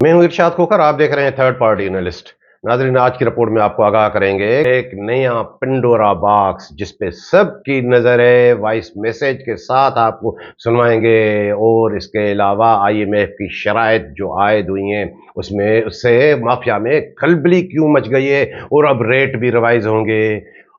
मैं हूं इरशाद खोखर, आप देख रहे हैं थर्ड पार्टी एनालिस्ट। नाज़रीन, आज की रिपोर्ट में आपको आगाह करेंगे एक नया पिंडोरा बॉक्स जिस पे सबकी नजर है, वॉइस मैसेज के साथ आपको सुनवाएंगे। और इसके अलावा आईएमएफ की शराइत जो आयद हुई हैं उसमें उससे माफिया में खलबली क्यों मच गई है और अब रेट भी रिवाइज होंगे,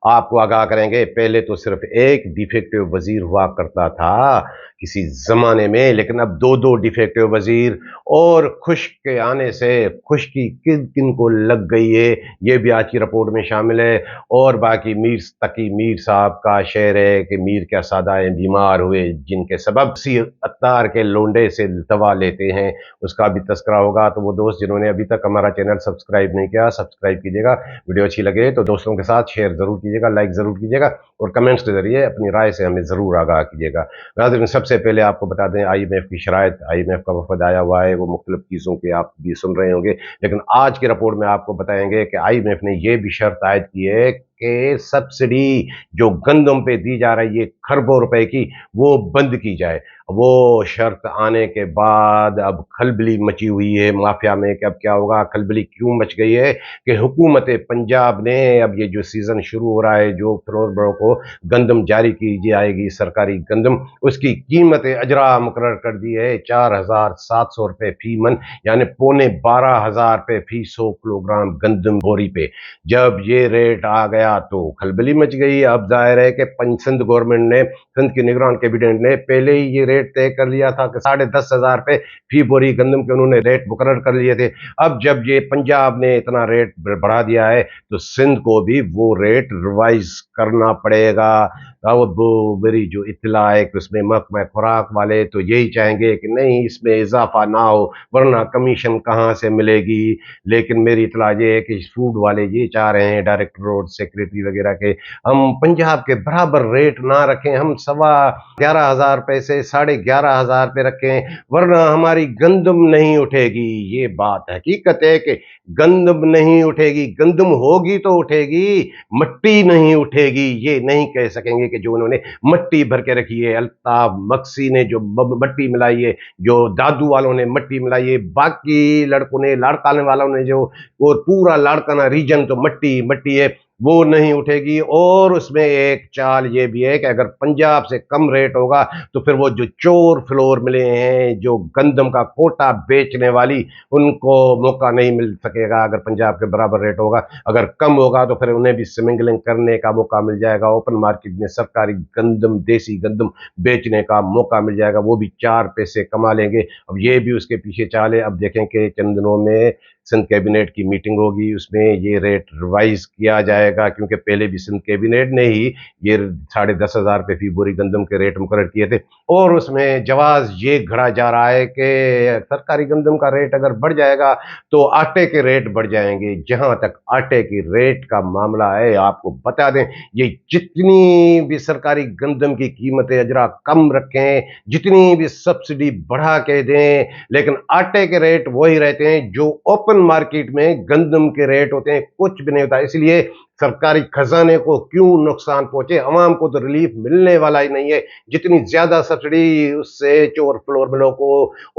आपको आगाह करेंगे। पहले तो सिर्फ एक डिफेक्टिव वजीर हुआ करता था किसी जमाने में, लेकिन अब दो दो डिफेक्टिव वजीर। और खुश के आने से खुशकी किन किन को लग गई है, ये भी आज की रिपोर्ट में शामिल है। और बाकी मीर तकी मीर साहब का शेर है कि मीर क्या सादाएं बीमार हुए जिनके सबब सी अत्तार के लोंडे से दवा लेते हैं, उसका भी तस्करा होगा। तो वो दोस्त जिन्होंने अभी तक हमारा चैनल सब्सक्राइब नहीं किया, सब्सक्राइब कीजिएगा। वीडियो अच्छी लगे तो दोस्तों के साथ शेयर जरूर कीजिएगा, लाइक जरूर कीजिएगा और कमेंट्स के जरिए अपनी राय से हमें जरूर आगाह कीजिएगा। नाज़रीन, सबसे पहले आपको बता दें आईएमएफ की शराइत। आईएमएफ का वफद आया हुआ है, वो मुख्तलिफ चीज़ों के आप भी सुन रहे होंगे, लेकिन आज की रिपोर्ट में आपको बताएंगे कि आईएमएफ ने यह भी शर्त आयद की है कि सब्सिडी जो गंदम पे दी जा रही है खरबों रुपए की, वो बंद की जाए। वो शर्त आने के बाद अब खलबली मची हुई है माफिया में कि अब क्या होगा। खलबली क्यों मच गई है कि हुकूमत पंजाब ने अब ये जो सीजन शुरू हो रहा है, जो फिरोजबरों को गंदम जारी की जाएगी सरकारी गंदम, उसकी कीमत अजरा मुकर्रर कर दी है 4,700 रुपये फी मन, यानी पौने 12,000 रुपये फी 100 किलोग्राम गंदम बोरी पे। जब ये रेट आ गया तो खलबली मच गई। अब जाहिर है कि सिंध गवर्नमेंट ने, सिंध की निगरान कैबिनेट ने पहले ही ये रेट तय कर लिया था कि 10,500 रुपये फी बोरी गंदम के उन्होंने रेट मुकर्रर कर लिए थे। अब जब ये पंजाब ने इतना रेट बढ़ा दिया है तो सिंध को भी वो रेट रिवाइज करना पड़ेगा। अब वो मेरी जो इत्तला है कि उसमें महकमा खुराक वाले तो यही चाहेंगे कि नहीं, इसमें इजाफा ना हो, वरना कमीशन कहाँ से मिलेगी। लेकिन मेरी इत्तला ये है कि फूड वाले ये चाह रहे हैं, डायरेक्टर रोड सेक्रेटरी वगैरह के, हम पंजाब के बराबर रेट ना रखें, हम 11,500 रुपये से 11,500 रुपये रखें, वरना हमारी गंदम नहीं उठेगी। ये बात हकीकत है कि गंदम नहीं उठेगी, गंदम होगी तो उठेगी, मट्टी नहीं उठेगी। ये नहीं कह सकेंगे कि जो उन्होंने मट्टी भर के रखी है, अल्ताफ मक्सी ने जो मट्टी मिलाई है, जो दादू वालों ने मट्टी मिलाई है, बाकी लड़कों ने, लाड़काने वालों ने जो, और पूरा लाड़काना रीजन तो मट्टी मट्टी है, वो नहीं उठेगी। और उसमें एक चाल ये भी है कि अगर पंजाब से कम रेट होगा तो फिर वो जो चोर फ्लोर मिले हैं, जो गंदम का कोटा बेचने वाली, उनको मौका नहीं मिल सकेगा। अगर पंजाब के बराबर रेट होगा, अगर कम होगा तो फिर उन्हें भी स्मगलिंग करने का मौका मिल जाएगा, ओपन मार्केट में सरकारी गंदम, देसी गंदम बेचने का मौका मिल जाएगा, वो भी 4 पैसे कमा लेंगे। अब ये भी उसके पीछे चाल है। अब देखें कि चंद दिनों में सिंध कैबिनेट की मीटिंग होगी, उसमें ये रेट रिवाइज किया जाएगा, क्योंकि पहले भी सिंध कैबिनेट ने ही ये 10,500 रुपये फी बोरी गंदम के रेट मुकर्रर किए थे। और उसमें जवाज ये घड़ा जा रहा है कि सरकारी गंदम का रेट अगर बढ़ जाएगा तो आटे के रेट बढ़ जाएंगे। जहां तक आटे की रेट का मामला है, आपको बता दें, ये जितनी भी सरकारी गंदम की कीमतें अजरा कम रखें, जितनी भी सब्सिडी बढ़ा के दें, लेकिन आटे के रेट वही रहते हैं जो ओपन मार्केट में गंदम के रेट होते हैं, कुछ भी नहीं होता। इसलिए सरकारी खजाने को क्यों नुकसान पहुंचे, अवाम को तो रिलीफ मिलने वाला ही नहीं है। जितनी ज्यादा सब्सिडी, उससे चोर फ्लोर मिलों को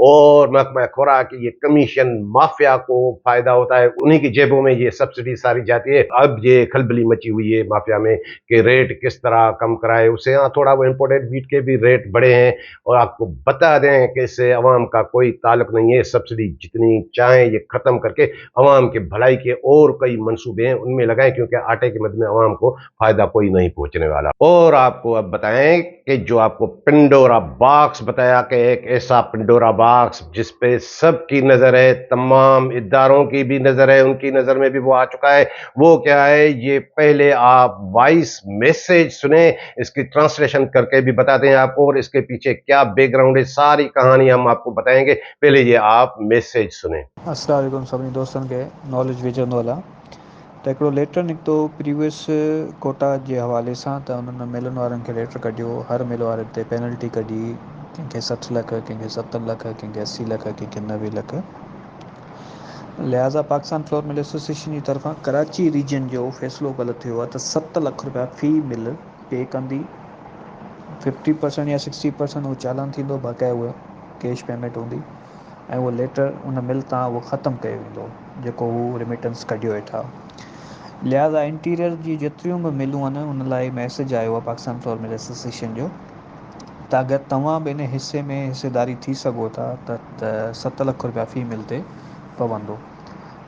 और महकमा खुराक की ये कमीशन माफिया को फायदा होता है, उन्हीं की जेबों में ये सब्सिडी सारी जाती है। अब ये खलबली मची हुई है माफिया में कि रेट किस तरह कम कराए। उससे यहाँ थोड़ा वो इम्पोर्टेड वीट के भी रेट बढ़े हैं, और आपको बता दें कि इससे अवाम का कोई ताल्लुक नहीं है। सब्सिडी जितनी चाहें ये खत्म करके अवाम के भलाई के और कई मंसूबे हैं उनमें लगाएं, क्योंकि आटे की मद में अवाम को फायदा कोई नहीं पहुंचने वाला। और आपको अब बताएं कि जो आपको पिंडोरा बॉक्स बताया कि एक ऐसा पिंडोरा बॉक्स जिस पे सबकी नजर है, तमाम इदारों की भी नजर है, उनकी नजर में भी वो आ चुका है। वो क्या है, ये पहले आप वॉइस मैसेज सुने, इसकी ट्रांसलेशन करके भी बताते हैं आपको, और इसके पीछे क्या बैकग्राउंड है, सारी कहानी हम आपको बताएंगे। पहले ये आप मैसेज सुने। अस्सलाम वालेकुम सभी दोस्तों के नॉलेज विजन वाला त हिकिड़ो लेटर निकितो प्रीवियस कोटा जे हवाले सां, त उन्हनि मिलनि वारनि खे लेटर कढियो, हर मिल वारे ते पेनल्टी कढी, कंहिंखे 60 लख, कंहिंखे 70 लख, कंहिंखे 80 लख, कंहिंखे 90 लख। लिहाज़ा पाकिस्तान फ्लोर मिल एसोसिएशन जी तरफ़ां कराची रीजन जो फ़ैसिलो कल्ह थियो आहे त 7 लख रुपया फ़ी मिल पे कंदी 50% या 60% उहो चालान थींदो, बाक़ाइदा उहा कैश पेमेंट हूंदी ऐं उहो लेटर उन मिल तां उहो ख़तमु कयो वेंदो जेको हू रिमिटेंस कढियो वेठा। लिहाज़ा इंटीरियर जी जेतिरियूं बि मिलूं आहिनि उन लाइ मैसेज आयो आहे पाकिस्तान फ्लोर मिल एसोसिएशन जो त अगरि तव्हां बि इन हिसे में हिसेदारी थी सघो था त 7 लख रुपया फ़ी मिल ते पवंदो।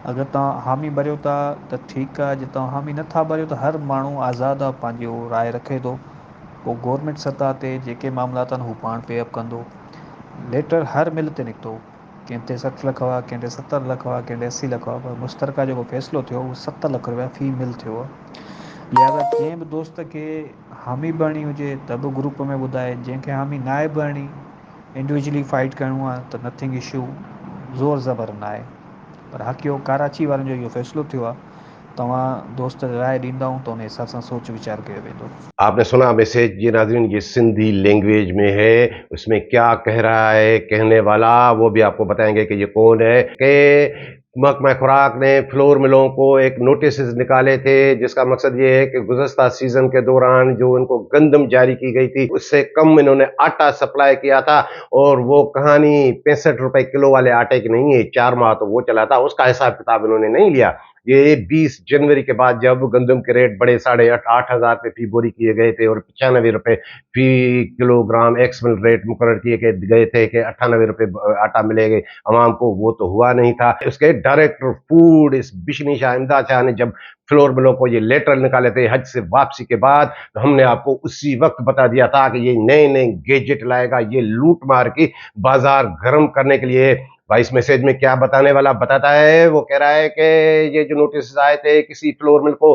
अगरि तव्हां हामी भरियो था त ठीकु आहे, जे तव्हां हामी नथा भरियो त हर माण्हू आज़ादु आहे पंहिंजो राय रखे थो, पोइ गवर्नमेंट सतह ते जेके मामलात आहिनि हू पाण पे अप कंदो। लेटर हर मिल ते निकितो, कंहिं ते 60 लख हुआ, कंहिं ते 70 लख हुआ, कंहिं ते 80 लख हुआ, पर मुश्तरका जेको फ़ैसिलो थियो उहो 7 लख रुपया फ़ी मिल थियो आहे। लिहाज़ा कंहिं बि दोस्त खे हामी भरणी हुजे त बि ग्रुप में ॿुधाए, जंहिंखे हामी न आहे भरणी, इंडिविजुअली फाइट करिणो आहे त नथिंग इशू, ज़ोर ज़बर न आहे। पर हाकियो कराची वारनि जो इहो फ़ैसिलो थियो आहे, तव्हां दोस्त राय ॾींदा त उन हिसाब सां सोच वीचार कयो वेंदो। आपने सुना मैसेज, ये नाज़रीन ये सिंधी लैंग्वेज में है, उसमें क्या कह रहा है कहने वाला, वो भी आपको बताएंगे कि ये कौन है। कि महकमा खुराक ने फ्लोर मिलों को एक नोटिस निकाले थे जिसका मकसद ये है कि गुज़श्ता सीजन के दौरान जो इनको गंदम जारी की गई थी उससे कम इन्होंने आटा सप्लाई किया था, और वो कहानी 65 रुपए किलो वाले आटे की नहीं है, 4 माह तो वो चला था, उसका हिसाब किताब इन्होंने नहीं लिया। ये 20 जनवरी के बाद जब गंदम के रेट बड़े 8,500 पे फी बोरी किए गए थे और 95 रुपए फी किलोग्राम एक्स मिल रेट मुकर्रर किए गए थे कि 98 रुपए आटा मिलेगा अवाम को, वो तो हुआ नहीं था। उसके डायरेक्टर फूड इस बिशनी शाह इमदाद शाह ने जब फ्लोर मिलों को ये लेटर निकाले थे हज से वापसी के बाद, तो हमने आपको उसी वक्त बता दिया था कि ये नए नए गैजेट लाएगा, ये लूट मार की बाजार गर्म करने के लिए। भाई इस मैसेज में क्या बताने वाला बताता है, वो कह रहा है कि ये जो नोटिस आए थे किसी फ्लोर मिल को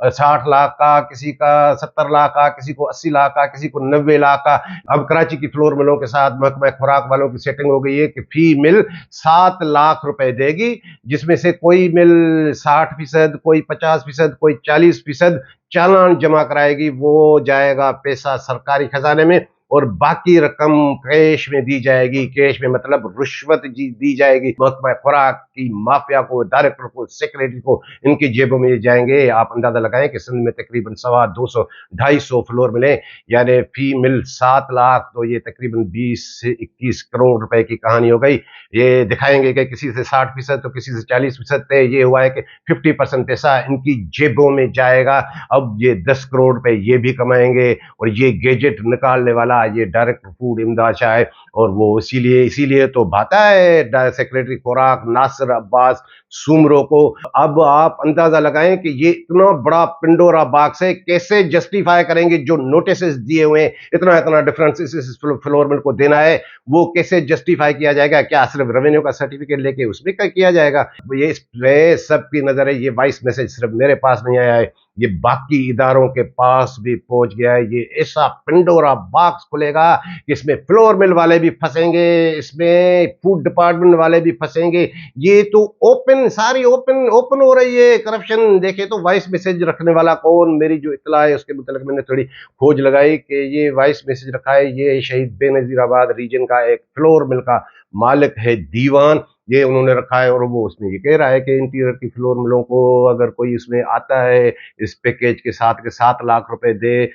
60 लाख का, किसी का 70 लाख का, किसी को 80 लाख का, किसी को 90 लाख का। अब कराची की फ्लोर मिलों के साथ महकमा खुराक वालों की सेटिंग हो गई है कि फी मिल 7 लाख रुपए देगी, जिसमें से कोई मिल 60%, कोई 50%, कोई 40% चालान जमा कराएगी, वो जाएगा पैसा सरकारी खजाने में, और बाकी रकम कैश में दी जाएगी। कैश में मतलब रुश्वत दी जाएगी महकमा खुराक की माफिया को, डायरेक्टर को, सेक्रेटरी को, इनकी जेबों में जाएंगे। आप अंदाजा लगाएं कि सिंध में तकरीबन 250 फ्लोर मिले, यानी फी मिल 7 लाख, तो ये तकरीबन 20 से 21 करोड़ रुपए की कहानी हो गई। ये दिखाएंगे कि किसी से 60% तो किसी से 40% है, ये हुआ है कि 50% पैसा इनकी जेबों में जाएगा। अब ये 10 करोड़ रुपए ये भी कमाएंगे, और ये गैजेट निकालने वाला ये डायरेक्टर फूड इमदाद शाह है, और वो इसीलिए तो भाता है सेक्रेटरी खुराक नासिर अब्बास सुमरो को। अब आप अंदाजा लगाएं कि ये इतना बड़ा पिंडोरा बॉक्स है, कैसे जस्टिफाई करेंगे जो नोटिस दिए हुए हैं, इतना इतना डिफरेंस इस फ्लोर मिल को देना है, वो कैसे जस्टिफाई किया जाएगा? क्या सिर्फ रेवेन्यू का सर्टिफिकेट लेके उसमें क्या किया जाएगा? ये इस पे सबकी नजर है। ये वॉइस मैसेज सिर्फ मेरे पास नहीं आया है, ये बाकी इदारों के पास भी पहुंच गया है। ये ऐसा पिंडोरा बॉक्स खुलेगा, इसमें फ्लोर मिल वाले भी फंसेंगे, इसमें फूड डिपार्टमेंट वाले भी फंसेंगे। ये तो ओपन, सारी ओपन हो रही है करप्शन। देखे तो वॉइस मैसेज रखने वाला कौन, मेरी जो इत्तला है उसके मुताबिक मैंने थोड़ी खोज लगाई कि ये वॉइस मैसेज रखा है, ये शहीद बेनजीराबाद रीजन का एक फ्लोर मिल का मालिक है दीवान, ये उन्होंने रखा है। और वो उसमें ये कह रहा है कि इंटीरियर की फ्लोर मिलों को अगर कोई इसमें आता है इस पैकेज के साथ के 7 लाख रुपए दे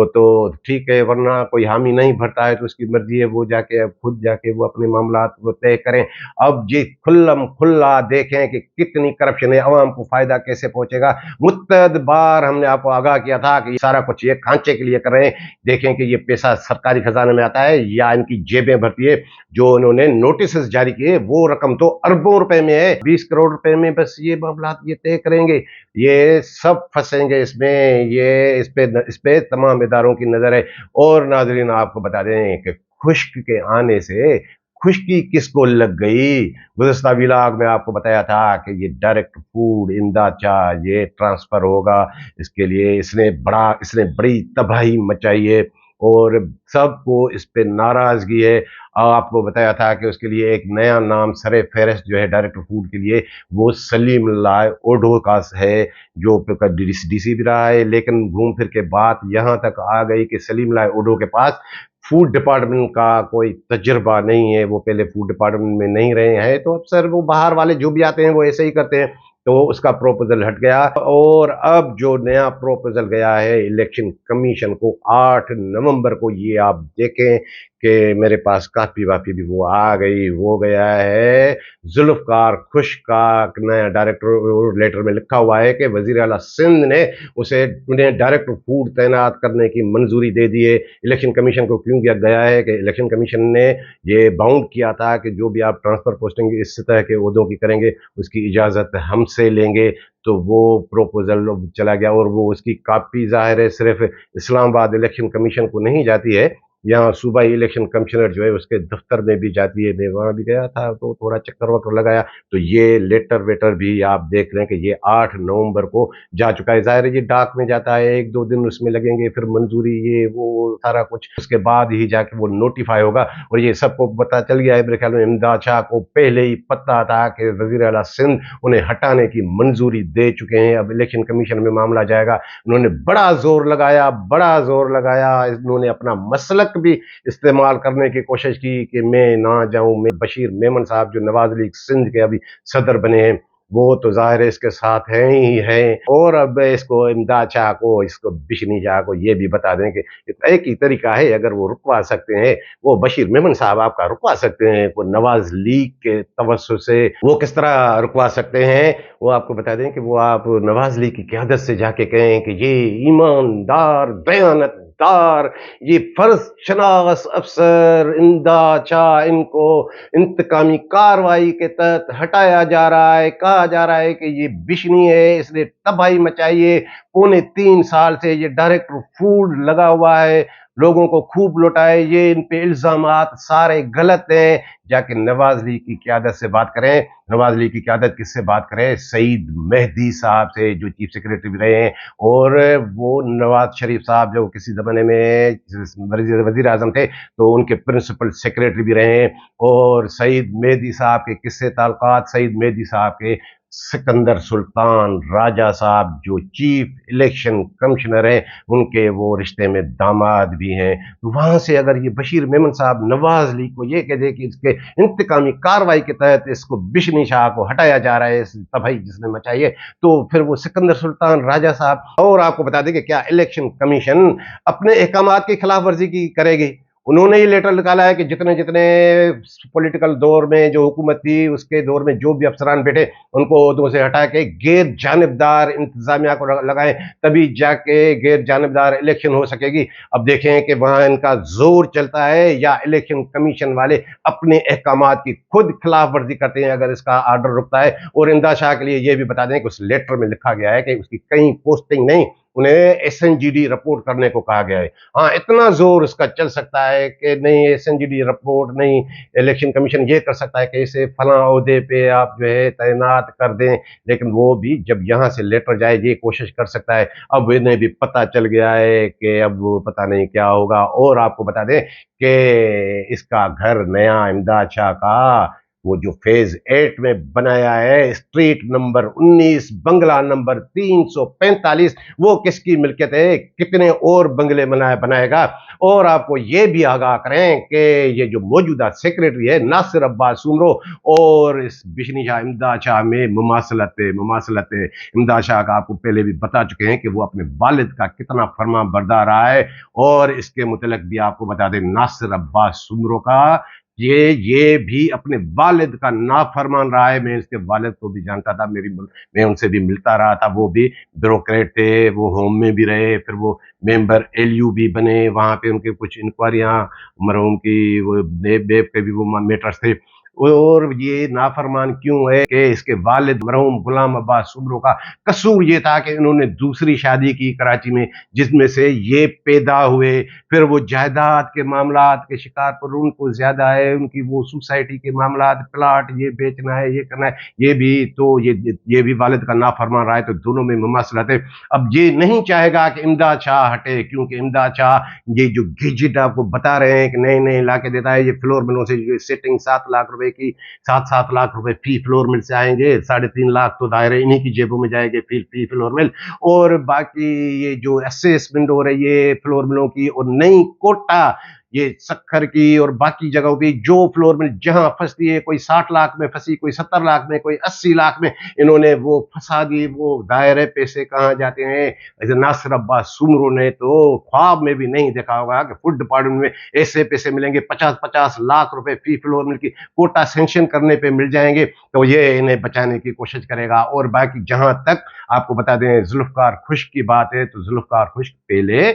तो ठीक है, वरना कोई हामी नहीं भरता है तो उसकी मर्जी है, वो जाके अब खुद जाके वो अपने मामला को तय करें। अब ये खुल्लम खुल्ला देखें कि कितनी करप्शन है, अवाम को फायदा कैसे पहुंचेगा। मुत्तअद बार हमने आपको आगाह किया था कि सारा कुछ ये खांचे के लिए कर रहे हैं। देखें कि ये पैसा सरकारी खजाने में आता है या इनकी जेबें भरती है। जो उन्होंने नोटिस जारी किए वो रकम तो अरबों रुपए में है, 20 करोड़ रुपए में बस ये मामला ये तय करेंगे। ये सब फंसेंगे इसमें, ये इस पे तमाम इदारों की नजर है। और नाजरीन आपको बता दें कि खुश्क के आने से खुश्की किसको लग गई। गुज़श्ता व्लॉग में आपको बताया था कि ये डायरेक्ट फूड इमदाद शाह ये ट्रांसफर होगा, इसके लिए इसने बड़ी तबाही मचाई है और सबको इस पे नाराजगी है। आपको बताया था कि उसके लिए एक नया नाम सरे फेहरिस्त जो है डायरेक्टर फूड के लिए, वो सलीम लाय ओढो का है, जो डीसी भी रहा है। लेकिन घूम फिर के बात यहाँ तक आ गई कि सलीम लाय ओढो के पास फूड डिपार्टमेंट का कोई तजुर्बा नहीं है, वो पहले फूड डिपार्टमेंट में नहीं रहे हैं, तो अक्सर वो बाहर वाले जो भी आते हैं वो ऐसे ही करते हैं। तो उसका प्रोपोजल हट गया और अब जो नया प्रोपोजल गया है इलेक्शन कमीशन को 8 नवंबर को, ये आप देखें कि मेरे पास कापी वापी भी वो आ गई, वो गया है जुल्फकार खुश का नया डायरेक्टर लेटर में लिखा हुआ है कि वजीर आला सिंध ने उन्हें डायरेक्टर फूड तैनात करने की मंजूरी दे दी है। इलेक्शन कमीशन को क्यों किया गया है कि इलेक्शन कमीशन ने ये बाउंड किया था कि जो भी आप ट्रांसफर पोस्टिंग इस तरह के ओहदों की करेंगे उसकी इजाजत हमसे लेंगे, तो वो प्रोपोजल चला गया और वो उसकी कापी जाहिर है सिर्फ इस्लामाबाद इलेक्शन कमीशन को नहीं जाती है, यहाँ सूबाई इलेक्शन कमिश्नर जो है उसके दफ्तर में भी जाती है। मैं वहां भी गया था तो थोड़ा चक्कर वक्कर लगाया, तो ये लेटर वेटर भी आप देख रहे हैं कि ये 8 नवंबर को जा चुका है। जाहिर है ये डाक में जाता है, 1-2 दिन उसमें लगेंगे, फिर मंजूरी ये वो सारा कुछ, उसके बाद ही जाके वो नोटिफाई होगा। और ये सबको पता चल गया है, मेरे ख्याल में इमदाद शाह को पहले ही पता था कि वजीर आला सिंध उन्हें हटाने की मंजूरी दे चुके हैं। अब इलेक्शन कमीशन में मामला जाएगा। उन्होंने बड़ा जोर लगाया, बड़ा जोर लगाया, उन्होंने अपना मसलक भी इस्तेमाल करने की कोशिश की कि मैं ना जाऊं। मैं बशीर मेमन साहब जो नवाज लीग सिंध के अभी सदर बने हैं, वो तो जाहिर है इसके साथ हैं ही हैं। और अब इसको इमदाद शाह को, इसको बिशनी शाह को ये भी बता दें कि एक ही तरीका है, अगर वो रुकवा सकते हैं, वो बशीर मेमन साहब आपका रुकवा सकते हैं, वो नवाज लीग के तवज्जुह से वो किस तरह रुकवा सकते हैं, वो आपको बता दें कि वो आप नवाज लीग की क़यादत से जाके कहें कि ये ईमानदार, दयानतदार, ये फर्ज शनास अफसर इमदाद शाह, इनको इंतकामी कार्रवाई के तहत हटाया जा रहा है। कहा जा रहा है कि ये बिशनी है, इसने तबाही मचाई है, 3.25 साल से ये डायरेक्टर फूड लगा हुआ है, लोगों को खूब लुटाए, ये इन पे इल्जामात सारे गलत हैं। जाके नवाज लीग की क़यादत से बात करें। नवाज लीग की क़यादत किससे बात करें? सईद मेहदी साहब से, जो चीफ सेक्रेटरी भी रहे हैं, और वो नवाज शरीफ साहब जो किसी ज़माने में वज़ीर आज़म थे तो उनके प्रिंसिपल सेक्रेटरी भी रहे हैं। और सईद मेहदी साहब के किससे ताल्लुकात? सईद मेहदी साहब के सिकंदर सुल्तान राजा साहब जो चीफ इलेक्शन कमिश्नर हैं, उनके वो रिश्ते में दामाद भी हैं। तो वहां से अगर ये बशीर मेमन साहब नवाज लीग को ये कह दे कि इसके इंतकामी कार्रवाई के तहत इसको बिशनी शाह को हटाया जा रहा है, इस तबाही जिसने मचाई है, तो फिर वो सिकंदर सुल्तान राजा साहब, और आपको बता दें कि क्या इलेक्शन कमीशन अपने अहकामात की खिलाफ वर्जी की करेगी? उन्होंने ये लेटर निकाला है कि जितने जितने पॉलिटिकल दौर में जो हुकूमत थी उसके दौर में जो भी अफसरान बैठे उनको ओहदों से हटा के गैर जानिबदार इंतजामिया को लगाएं, तभी जाके गैर जानिबदार इलेक्शन हो सकेगी। अब देखें कि वहां इनका जोर चलता है या इलेक्शन कमीशन वाले अपने अहकामात की खुद खिलाफ वर्जी करते हैं अगर इसका आर्डर रुकता है। और इमदाद शाह के लिए यह भी बता दें कि उस लेटर में लिखा गया है कि उसकी कहीं पोस्टिंग नहीं, उन्हें एसएनजीडी रिपोर्ट करने को कहा गया है। हाँ, इतना जोर इसका चल सकता है कि नहीं एसएनजीडी रिपोर्ट नहीं, इलेक्शन कमीशन ये कर सकता है कि इसे फला ओहदे पे आप जो है तैनात कर दें, लेकिन वो भी जब यहाँ से लेटर जाए ये कोशिश कर सकता है। अब इन्हें भी पता चल गया है कि अब वो पता नहीं क्या होगा। और आपको बता दें कि इसका घर नया इमदाद शाह का वो जो फेज 8 में बनाया है, स्ट्रीट नंबर 19, बंगला नंबर 345, वो किसकी मिल्कियत है? कितने और बंगले बनाएगा? और आपको ये भी आगाह करें कि ये जो मौजूदा सेक्रेटरी है नासिर अब्बास सुमरो, और इस बिशनी शाह इमदाद शाह में मुमासलत इमदाद शाह का आपको पहले भी बता चुके हैं कि वो अपने वालिद का कितना फर्मा बरदार रहा है। और इसके मुतल्लिक भी आपको बता दें नासिर अब्बास सुमरो का ये भी अपने वालिद का नाफरमान रहा है। मैं इसके वालिद को भी जानता था, मैं उनसे भी मिलता रहा था। वो भी ब्यूरोक्रेट थे, वो होम में भी रहे, फिर वो मेंबर एलयू भी बने। वहां पे उनके कुछ इंक्वायरियां मरहूम की वो बेब के भी वो मैटर्स थे। और ये नाफरमान क्यों है कि इसके वालिद मरहूम गुलाम अब्बास सुमरो का कसूर ये था कि इन्होंने दूसरी शादी की कराची में, जिसमें से ये पैदा हुए। फिर वो जायदाद के मामलात के शिकार पर उनको ज्यादा है, उनकी वो सोसाइटी के मामलात, प्लाट ये बेचना है, ये करना है, ये भी तो ये भी वालिद का नाफरमान रहा है। तो दोनों में मुमासलत है। अब ये नहीं चाहेगा कि इमदाद शाह हटे, क्योंकि इमदाद शाह ये जो गिजिट आपको बता रहे हैं कि नए नए ला के देता है, ये फ्लोर मिलों से सेटिंग 7 लाख रुपए की, 7-7 लाख रुपए फी फ्लोर मिल से आएंगे, 3.5 लाख तो दायरे इन्हीं की जेबों में जाएंगे फी फ्लोर मिल। और बाकी ये जो असेसमेंट हो रही है फ्लोर मिलों की, और नई कोटा ये सक्खर की और बाकी जगहों पे जो फ्लोर मिल जहां फंसती है, कोई 60 लाख में फंसी, कोई 70 लाख में, कोई 80 लाख में, इन्होंने वो फंसा दी। वो दायरे पैसे कहाँ जाते हैं? ऐसे नासिर अब्बास सुमरो ने तो ख्वाब में भी नहीं देखा होगा कि फूड डिपार्टमेंट में ऐसे पैसे मिलेंगे, 50-50 लाख रुपए फी फ्लोर मिल की कोटा सेंक्शन करने पे मिल जाएंगे। तो ये इन्हें बचाने की कोशिश करेगा। और बाकी जहां तक आपको बता दें जुल्फकार खुश्क की बात है, तो जुल्फकार खुश्क पहले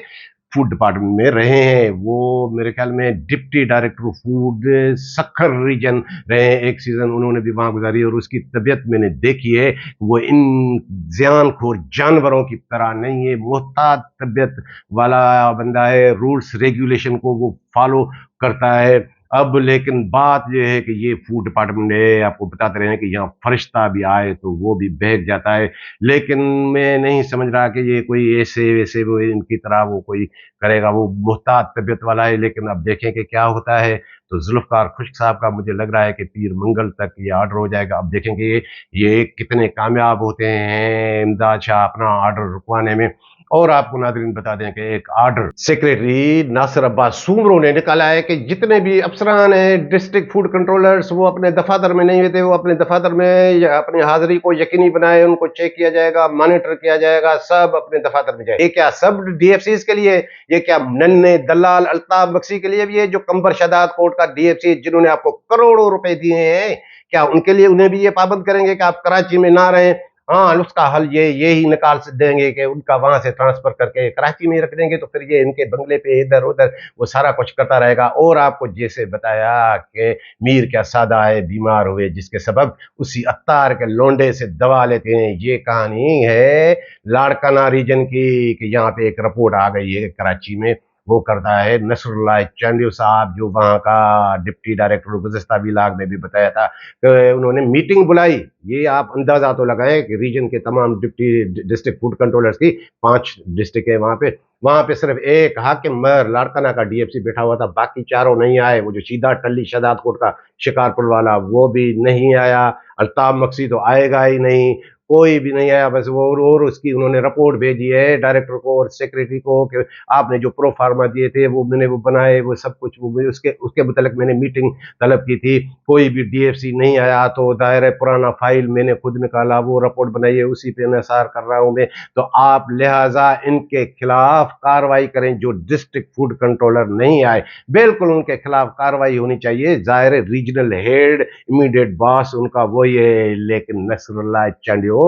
फूड डिपार्टमेंट में रहे हैं। वो मेरे ख्याल में deputy director of food Sukkur region रहे हैं, एक सीजन उन्होंने भी वहां गुजारी। और उसकी तबीयत मैंने देखी है, वो इन जियानखोर जानवरों की तरह नहीं है, मोहतात तबीयत वाला बंदा है, रूल्स रेगुलेशन को वो फॉलो करता है। अब लेकिन बात यह है कि ये फूड डिपार्टमेंट है, आपको बताते रहे हैं कि यहाँ फरिश्ता भी आए तो वो भी बहक जाता है। लेकिन मैं नहीं समझ रहा कि ये कोई ऐसे वैसे वो इनकी तरह वो कोई करेगा। वो मुहतात तबीयत वाला है, लेकिन अब देखें कि क्या होता है। तो जुल्फकार खुश्क साहब का मुझे लग रहा है कि पीर मंगल तक ये ऑर्डर हो जाएगा। अब देखेंगे ये कितने कामयाब होते हैं इमदाद शाह अपना ऑर्डर रुकवाने में। और आपको नादरीन बता दें कि एक ऑर्डर सेक्रेटरी नासिर अब्बास सुमरो ने निकाला है कि जितने भी अफसरान हैं, डिस्ट्रिक्ट फूड कंट्रोलर्स, वो अपने दफातर में नहीं होते, वो अपने दफातर में अपनी हाजिरी को यकीनी बनाए, उनको चेक किया जाएगा, मॉनिटर किया जाएगा, सब अपने दफातर में जाए। ये क्या सब डीएफसीज के लिए? ये क्या नन्हे दलाल अल्ताफ बख्शी के लिए भी है, जो कंबर शदाद कोर्ट का डीएफसी जिन्होंने आपको करोड़ों रुपए दिए हैं? क्या उनके लिए उन्हें भी ये पाबंद करेंगे कि आप कराची में ना रहें? हाँ, उसका हल ये ही निकाल देंगे कि उनका वहां से ट्रांसफर करके कराची में रख देंगे, तो फिर ये इनके बंगले पे इधर उधर वो सारा कुछ करता रहेगा। और आपको जैसे बताया कि मीर क्या सादा है, बीमार हुए जिसके सबब उसी अत्तार के लोंडे से दवा लेते हैं। ये कहानी है लाड़काना रीजन की कि यहाँ पे एक रिपोर्ट आ गई है कराची में, वो करता है नसरुल्लाह चांडियो साहब, जो वहाँ का डिप्टी डायरेक्टर गुज़श्ता विलाग में भी बताया था कि उन्होंने मीटिंग बुलाई। ये आप अंदाजा तो लगाएं कि रीजन के तमाम डिप्टी डिस्ट्रिक्ट फूड कंट्रोलर्स की 5 डिस्ट्रिक्ट है वहां पे सिर्फ एक हाकिम मर लाड़काना का डीएफसी बैठा हुआ था, बाकी चारों नहीं आए। वो जो सीधा टल्ली शदाद कोट का शिकारपुर वाला वो भी नहीं आया, अल्ताफ मक्सी तो आएगा ही नहीं, कोई भी नहीं आया। बस वो और उसकी उन्होंने रिपोर्ट भेजी है डायरेक्टर को और सेक्रेटरी को कि आपने जो प्रो फार्मा दिए थे वो मैंने वो बनाए, वो सब कुछ वो उसके उसके मुतालिक मैंने मीटिंग तलब की थी, कोई भी डीएफसी नहीं आया। तो दायरे पुराना फाइल मैंने खुद निकाला, वो रिपोर्ट बनाई है, उसी पे इंसार कर रहा हूं मैं। तो आप लिहाजा इनके खिलाफ कार्रवाई करें, जो डिस्ट्रिक्ट फूड कंट्रोलर नहीं आए बिल्कुल उनके खिलाफ कार्रवाई होनी चाहिए। जाहिर रीजनल हेड इमीडिएट बॉस उनका वही है, लेकिन नसरुल्लाह चांडियो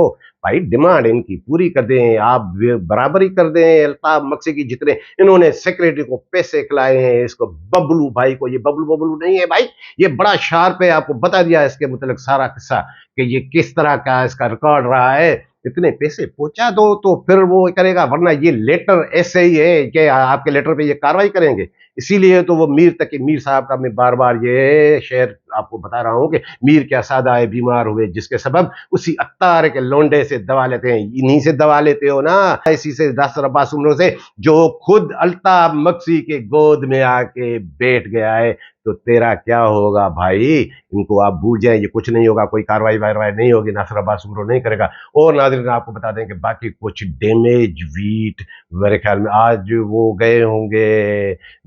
भाई डिमांड इनकी पूरी कर दें, आप बराबरी कर दें अल्ताफ मक्सी की, जितने इन्होंने सेक्रेटरी को पैसे खिलाए हैं, इसको बबलू भाई को, ये बबलू बबलू नहीं है भाई, ये बड़ा शार्प है, आपको बता दिया इसके मुतालिक सारा किस्सा कि ये किस तरह का इसका रिकॉर्ड रहा है। इतने पैसे पहुंचा दो तो फिर वो करेगा, वरना ये लेटर ऐसे ही है कि आपके लेटर पे ये कार्रवाई करेंगे। इसीलिए तो वो मीर तक मीर साहब का मैं बार बार ये शेर आपको बता रहा हूं कि मीर क्या सादा है, बीमार हुए जिसके सबब उसी अत्तार के लोंडे से दवा लेते हैं। इन्हीं से दवा लेते हो ना, इसी से नासिर अब्बास सुमरो से, जो खुद अल्ताफ मक्सी के गोद में आके बैठ गया है। तो तेरा क्या होगा भाई? इनको आप भूल जाएं, ये कुछ नहीं होगा, कोई कार्रवाई वारवाई नहीं होगी, नासिर अब्बास सुमरो नहीं करेगा। और नाज़रीन आपको बता दें कि बाकी कुछ डैमेज वीट मेरे ख्याल में आज वो गए होंगे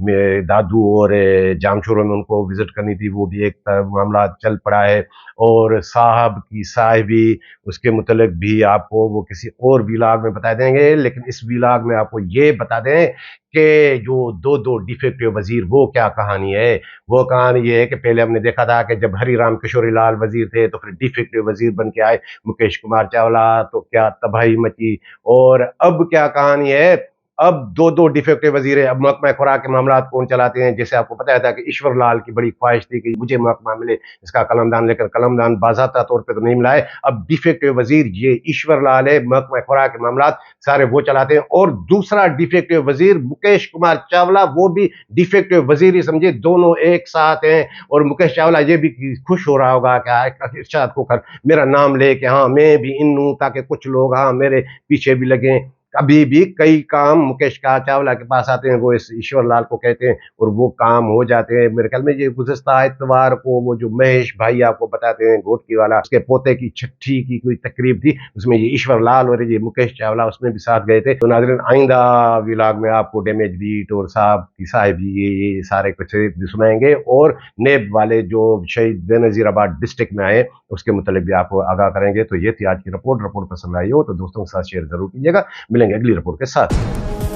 मेरे दादू और जामशोरों में, उनको विजिट करनी थी, वो भी एक मामला चल पड़ा है। और साहब की साहिबी, उसके मुतल्लिक भी आपको वो किसी और विलाग में बता देंगे। लेकिन इस विलाग में आपको ये बता दें कि जो दो दो डिफेक्टिव वजीर, वो क्या कहानी है? वो कहानी ये है कि पहले हमने देखा था कि जब हरिराम किशोरी लाल वजीर थे तो फिर डिफेक्टिव वजीर बन के आए मुकेश कुमार चावला, तो क्या तबाही मची। और अब क्या कहानी है? अब दो दो डिफेक्टिव वजीर है। अब महकमा खुराक के मामला कौन चलाते हैं? जैसे आपको बताया था कि ईश्वर लाल की बड़ी ख्वाहिश थी कि मुझे महकमा मिले इसका कलमदान, लेकर कलमदान बाज़ाब्ता तौर पे तो नहीं मिला है। अब डिफेक्टिव वजीर ये ईश्वर लाल है, महकमा खुराक के मामला सारे वो चलाते हैं। और दूसरा डिफेक्टिव वजीर मुकेश कुमार चावला, वो भी डिफेक्टिव वजीर ही समझिए, दोनों एक साथ हैं। और मुकेश चावला ये भी खुश हो रहा होगा कि इरशाद खोखर मेरा नाम ले कि हाँ मैं भी इन हूं, ताकि कुछ लोग हाँ मेरे पीछे भी लगें। अभी भी कई काम मुकेश का चावला के पास आते हैं, वो इस ईश्वर लाल को कहते हैं और वो काम हो जाते हैं। मेरे ख्याल में ये गुज़िश्ता इतवार को वो जो महेश भाई आपको बताते हैं घोटकी वाला, उसके पोते की छठी की कोई तकरीब थी, उसमें ये ईश्वर लाल और ये मुकेश चावला उसमें भी साथ गए थे। तो नाज़रीन आइंदा व्लॉग में आपको डैमेज बीट और साहब की साहिबी ये सारे कुछ भी सुनाएंगे और नेब वाले जो शहीद बेनज़ीराबाद डिस्ट्रिक्ट में आए उसके मुतालिक भी आपको आगाह करेंगे। तो ये थी आज की रिपोर्ट पसंद आई हो तो दोस्तों के साथ शेयर जरूर कीजिएगा। मिलेंगे अगली रिपोर्ट के साथ।